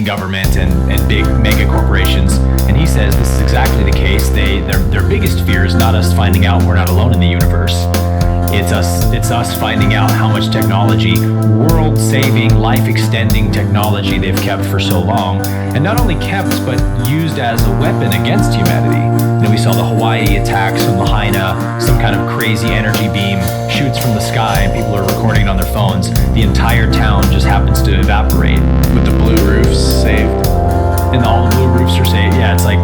in government and big mega corporations. And he says this is exactly the case. Their biggest fear is not us finding out we're not alone in the universe. It's us finding out how much technology, world-saving, life-extending technology they've kept for so long, and not only kept, but used as a weapon against humanity. You know, we saw the Hawaii attacks from Lahaina, some kind of crazy energy beam shoots from the sky, and people are recording it on their phones. The entire town just happens to evaporate. With the blue roofs saved. And all the blue roofs are saved. Yeah, it's like,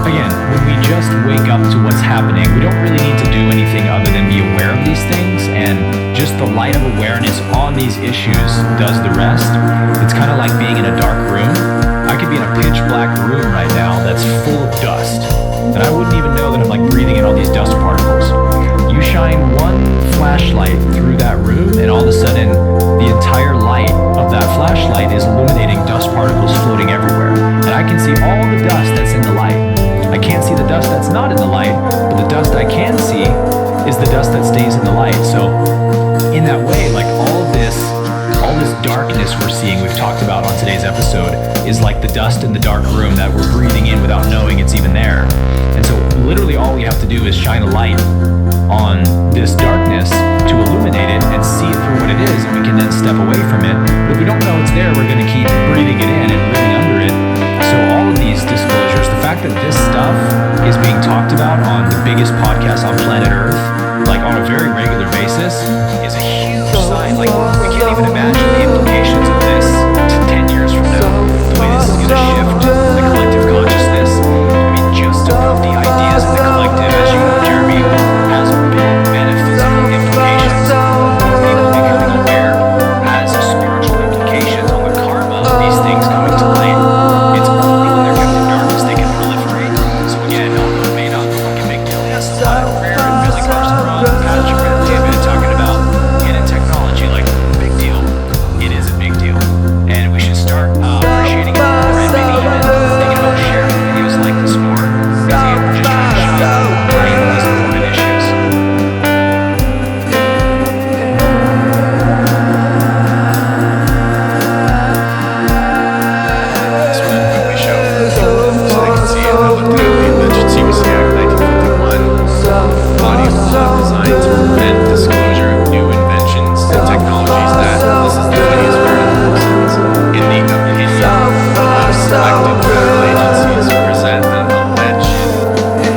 again, when we just wake up to what's happening, we don't really need to do anything other than be aware of these things, and just the light of awareness on these issues does the rest. It's kind of like being in a dark room. I could be in a pitch black room right now that's full of dust, and I wouldn't even know that I'm like breathing in all these dust particles. You shine one flashlight through that room, and all of a sudden, the entire light of that flashlight is illuminating dust particles floating everywhere. And I can see all the dust that's in the light. I can't see the dust that's not in the light, but the dust I can see is the dust that stays in the light. So in that way, like all this darkness we're seeing, we've talked about on today's episode, is like the dust in the dark room that we're breathing in without knowing it's even there. And so literally all we have to do is shine a light on this darkness to illuminate it and see it for what it is, and we can then step away from it. But if we don't know it's there, we're going to keep breathing it in and living under it. So all of these disclosures, the fact that this stuff is being talked about on the biggest podcast on planet Earth, like on a very regular basis, is a huge sign. Like, we can't even imagine the implications of this 10 years from now, the way this is going to shift the collective consciousness. I mean, just above the ideas of the collective, as you know, Jeremy, has big metaphysical implications. People becoming aware has spiritual implications on the karma of these things coming to light. It's only when they're kept in darkness they can proliferate. So again, although it may not look like a big deal, yes, a lot of prayer and Billy Carson Ross, Patrick Bentley have been talking about hidden technology, like big deal. It is a big deal, and we should start appreciating it more, and maybe even thinking about sharing videos like this more, because again, we're just trying to shine light on these important issues. This one quickly show so they can see it. I looked at the Emergency Receipt Act 1951. Body of law designed to prevent disclosure of new inventions and technologies that, this is the funniest part of the sentence, in the opinion of selected federal agencies present an alleged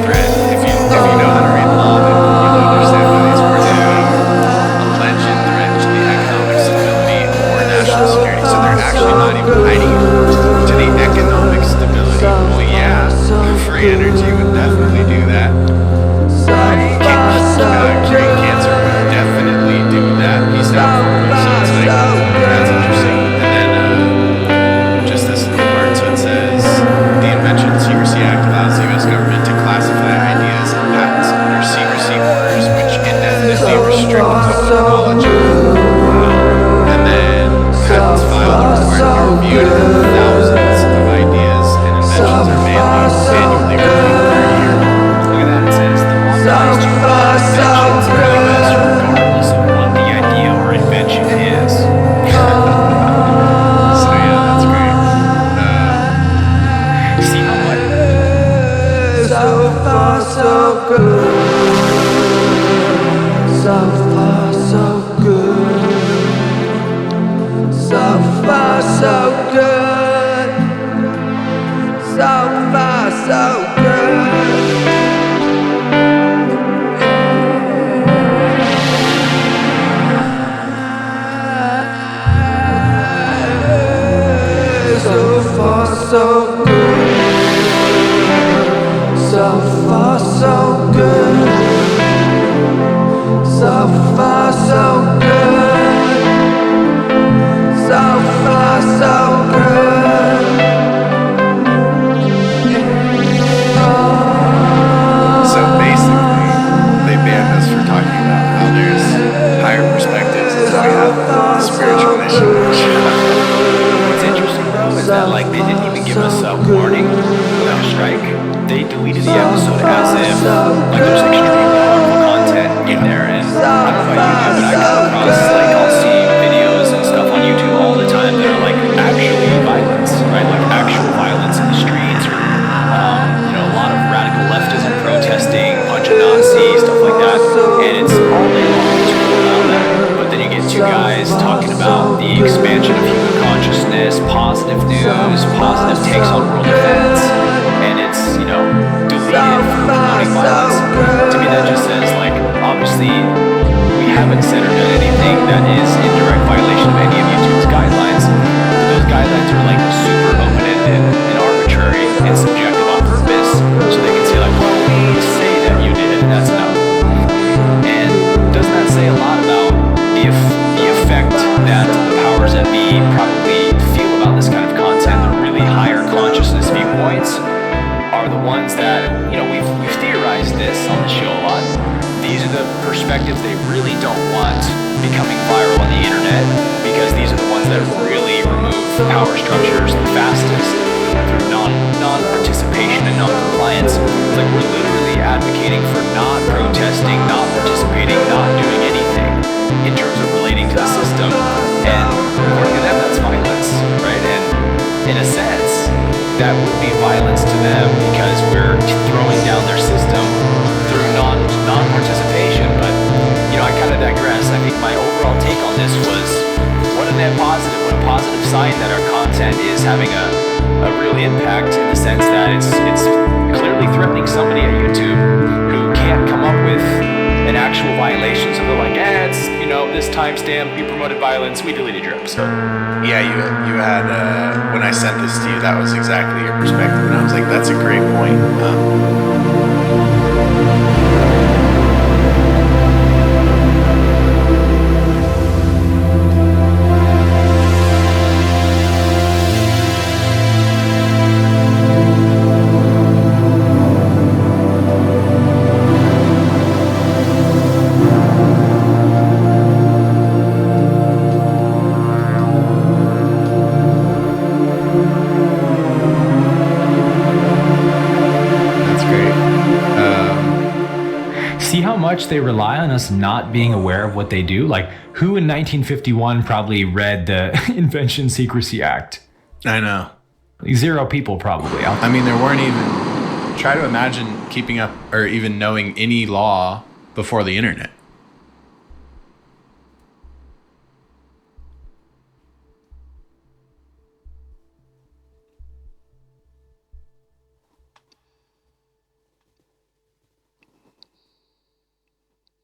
threat. If you know how to read law, then you'll understand why these words are alleged threat to the economic stability or national security. So they're actually not even hiding it. To the economic stability. Well, yeah, free energy would definitely do that. Brain cancer would definitely do that. He's out for it. So it's like, that's interesting. And then just this little part. So it says, the Invention and Secrecy Act allows the U.S. government to classify ideas and patents under secrecy orders, which indefinitely restrict public knowledge. And then patents filed are required to be reviewed, and thousands of ideas and inventions are manually reviewed per year. Look at that. It says the law applies to all inventions in the U.S. regardless of what the idea or invention is. So yeah, that's great. See how much? So far, so good. So far, so good. So far, so good. So far, so good. So far, so good. So far, so good. So far, so good. So far, so good. So basically, they banned us for talking about how there's higher perspectives and how we have spiritual mission. What's interesting though is that like they didn't even give us a warning without a strike. They deleted the episode as if like there's extremely harmful content in there, and I don't know about you, but I come across like I'll see videos and stuff on YouTube all the time that are like ones that, we've theorized this on the show a lot. These are the perspectives they really don't want becoming viral on the internet, because these are the ones that really remove power structures the fastest through non-participation and non-compliance. It's like we're literally advocating for not protesting, not participating, not doing anything in terms of relating to the system. And according to them, that's violence, right? And in a sense, that would be violence to them because we're throwing down their system through non-participation. But, I kind of digress. I think my overall take on this was what a net positive, what a positive sign that our content is having a real impact, in the sense that it's clearly threatening somebody at YouTube who can't come up with an actual violation. So they're like, it's, this timestamp, you promoted violence, we deleted your episode. Yeah, you had, when I sent this to you, that was exactly your perspective. And I was like, that's a great point. See how much they rely on us not being aware of what they do? Like, who in 1951 probably read the Invention Secrecy Act? I know. Like 0 people probably. I mean, there weren't even... Try to imagine keeping up or even knowing any law before the internet.